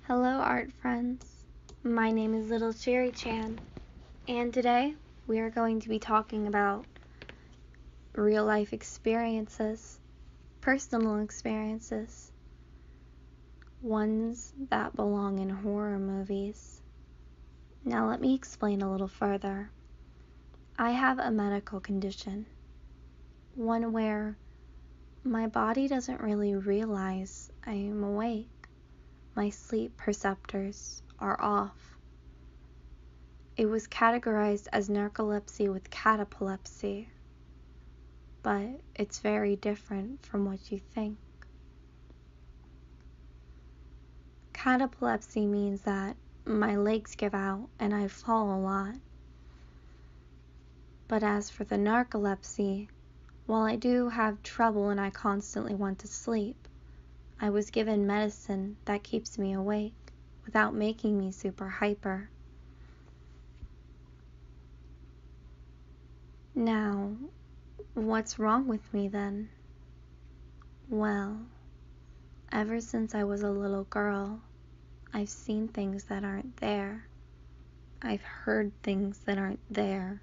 Hello, art friends. My name is Little Cherry Chan, and today we are going to be talking about real life experiences, personal experiences, ones that belong in horror movies. Now, let me explain a little further. I have a medical condition, one where my body doesn't really realize I am awake. My sleep perceptors are off. It was categorized as narcolepsy with cataplexy, but it's very different from what you think. Cataplexy means that my legs give out and I fall a lot. But as for the narcolepsy, while I do have trouble and I constantly want to sleep, I was given medicine that keeps me awake without making me super hyper. Now, what's wrong with me then? Well, ever since I was a little girl, I've seen things that aren't there. I've heard things that aren't there.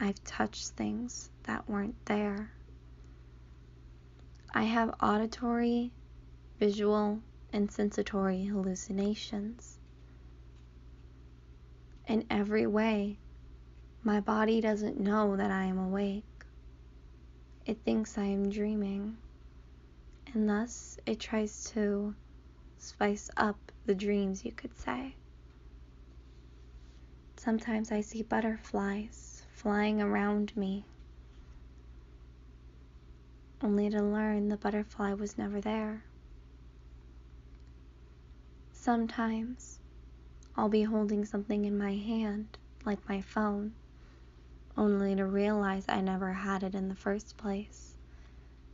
I've touched things that weren't there. I have auditory, visual, and sensory hallucinations. In every way, my body doesn't know that I am awake. It thinks I am dreaming, and thus it tries to spice up the dreams, you could say. Sometimes I see butterflies flying around me, only to learn the butterfly was never there. Sometimes I'll be holding something in my hand, like my phone, only to realize I never had it in the first place,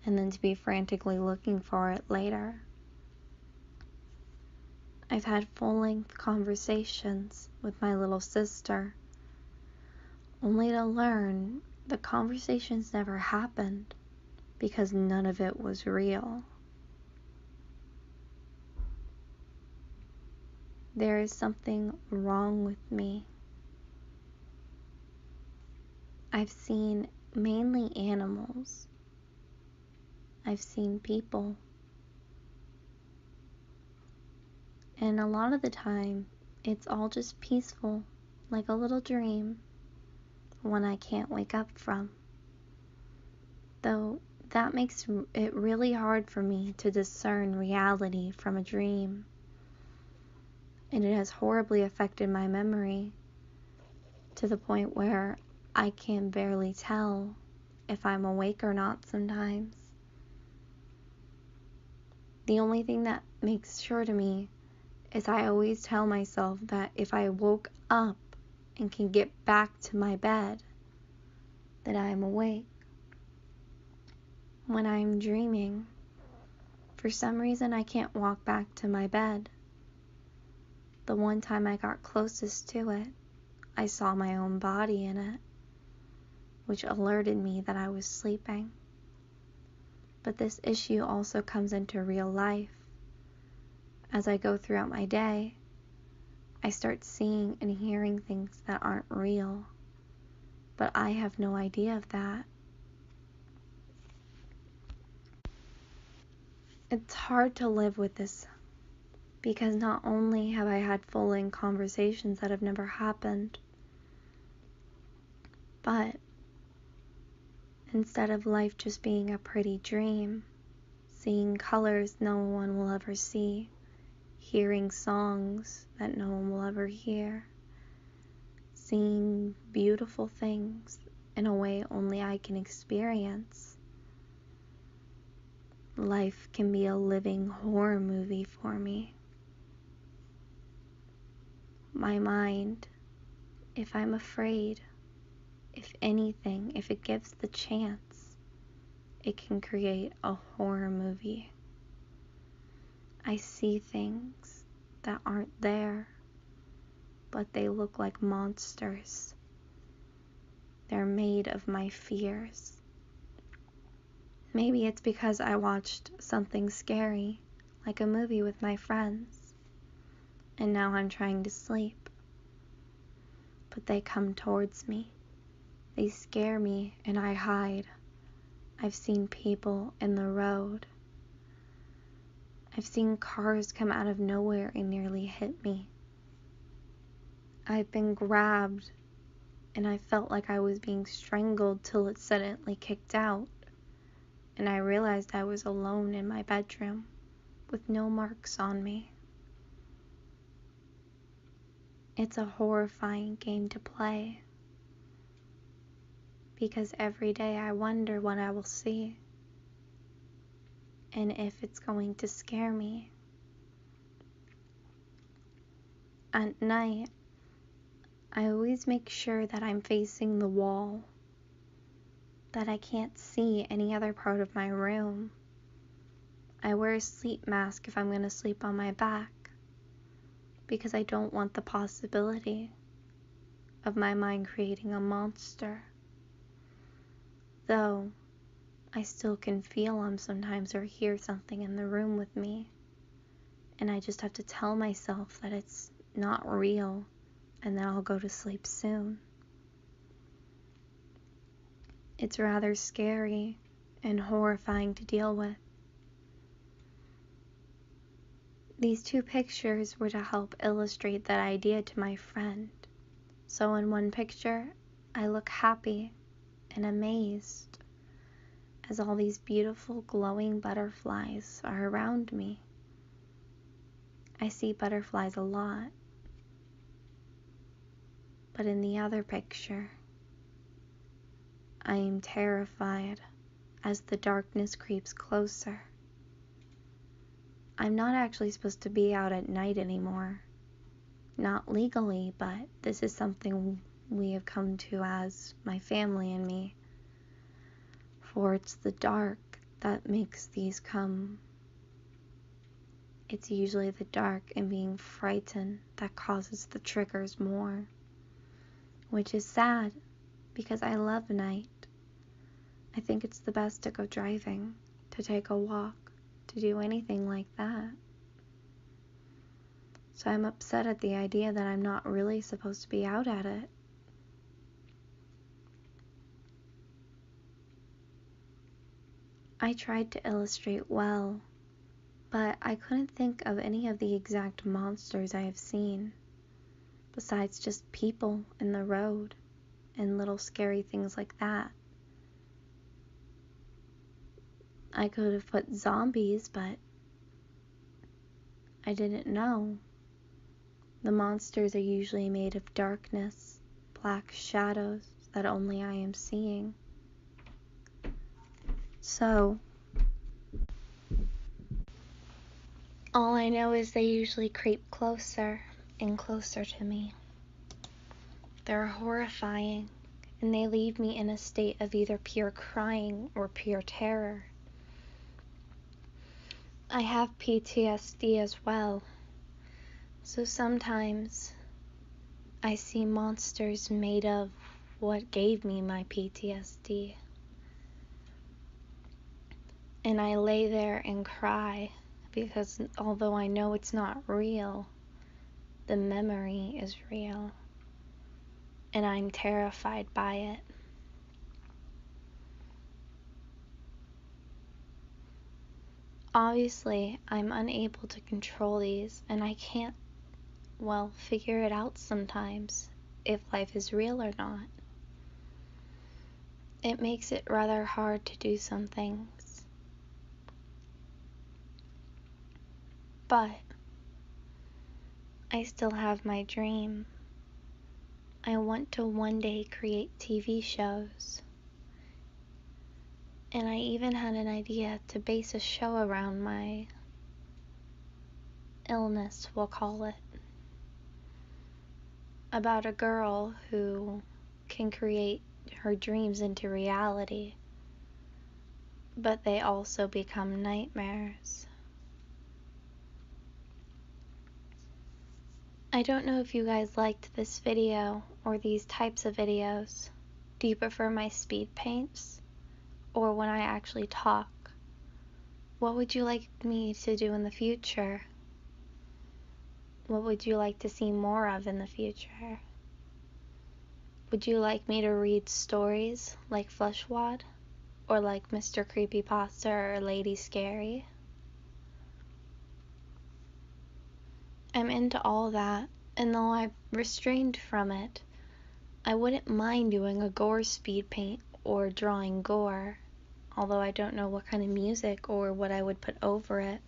and then to be frantically looking for it later. I've had full-length conversations with my little sister, only to learn the conversations never happened because none of it was real. There is something wrong with me. I've seen mainly animals. I've seen people. And a lot of the time, it's all just peaceful, like a little dream, one I can't wake up from. Though that makes it really hard for me to discern reality from a dream. And it has horribly affected my memory to the point where I can barely tell if I'm awake or not sometimes. The only thing that makes sure to me is I always tell myself that if I woke up and can get back to my bed, that I am awake. When I'm dreaming, for some reason I can't walk back to my bed. The one time I got closest to it, I saw my own body in it, which alerted me that I was sleeping. But this issue also comes into real life. As I go throughout my day, I start seeing and hearing things that aren't real, but I have no idea of that. It's hard to live with this because not only have I had full-length conversations that have never happened, but instead of life just being a pretty dream, seeing colors no one will ever see, hearing songs that no one will ever hear, seeing beautiful things in a way only I can experience, life can be a living horror movie for me. My mind, if I'm afraid, if anything, if it gives the chance, it can create a horror movie. I see things that aren't there, but they look like monsters. They're made of my fears. Maybe it's because I watched something scary, like a movie with my friends, and now I'm trying to sleep. But they come towards me. They scare me and I hide. I've seen people in the road. I've seen cars come out of nowhere and nearly hit me. I've been grabbed and I felt like I was being strangled till it suddenly kicked out, and I realized I was alone in my bedroom with no marks on me. It's a horrifying game to play, because every day I wonder what I will see and if it's going to scare me. At night, I always make sure that I'm facing the wall, that I can't see any other part of my room. I wear a sleep mask if I'm going to sleep on my back, because I don't want the possibility of my mind creating a monster. Though I still can feel them sometimes or hear something in the room with me, and I just have to tell myself that it's not real and that I'll go to sleep soon. It's rather scary and horrifying to deal with. These two pictures were to help illustrate that idea to my friend. So in one picture, I look happy and amazed as all these beautiful glowing butterflies are around me. I see butterflies a lot. But in the other picture, I am terrified as the darkness creeps closer. I'm not actually supposed to be out at night anymore. Not legally, but this is something we have come to as my family and me. For it's the dark that makes these come. It's usually the dark and being frightened that causes the triggers more. Which is sad, because I love night. I think it's the best to go driving, to take a walk, to do anything like that. So I'm upset at the idea that I'm not really supposed to be out at it. I tried to illustrate well, but I couldn't think of any of the exact monsters I have seen, besides just people in the road and little scary things like that. I could have put zombies, but I didn't know. The monsters are usually made of darkness, black shadows that only I am seeing. So, all I know is they usually creep closer and closer to me. They're horrifying, and they leave me in a state of either pure crying or pure terror. I have PTSD as well, so sometimes I see monsters made of what gave me my PTSD. And I lay there and cry because although I know it's not real, the memory is real. And I'm terrified by it. Obviously, I'm unable to control these, and I can't, figure it out sometimes, if life is real or not. It makes it rather hard to do some things. But I still have my dream. I want to one day create TV shows. And I even had an idea to base a show around my illness, we'll call it. About a girl who can create her dreams into reality, but they also become nightmares. I don't know if you guys liked this video or these types of videos. Do you prefer my speed paints or when I actually talk? What would you like me to do in the future? What would you like to see more of in the future? Would you like me to read stories like Fleshwad? Or like Mr. Creepypasta or Lady Scary? I'm into all that, and though I've restrained from it, I wouldn't mind doing a gore speed paint or drawing gore, although I don't know what kind of music or what I would put over it.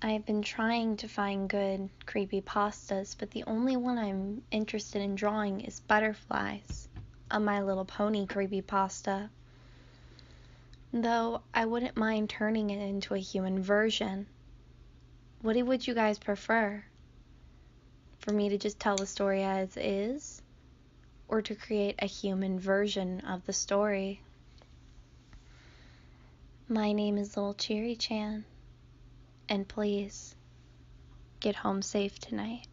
I've been trying to find good creepypastas, but the only one I'm interested in drawing is Butterflies, a My Little Pony creepypasta. Though I wouldn't mind turning it into a human version. What would you guys prefer? For me to just tell the story as is? Or to create a human version of the story? My name is Little Cheery Chan. And please, get home safe tonight.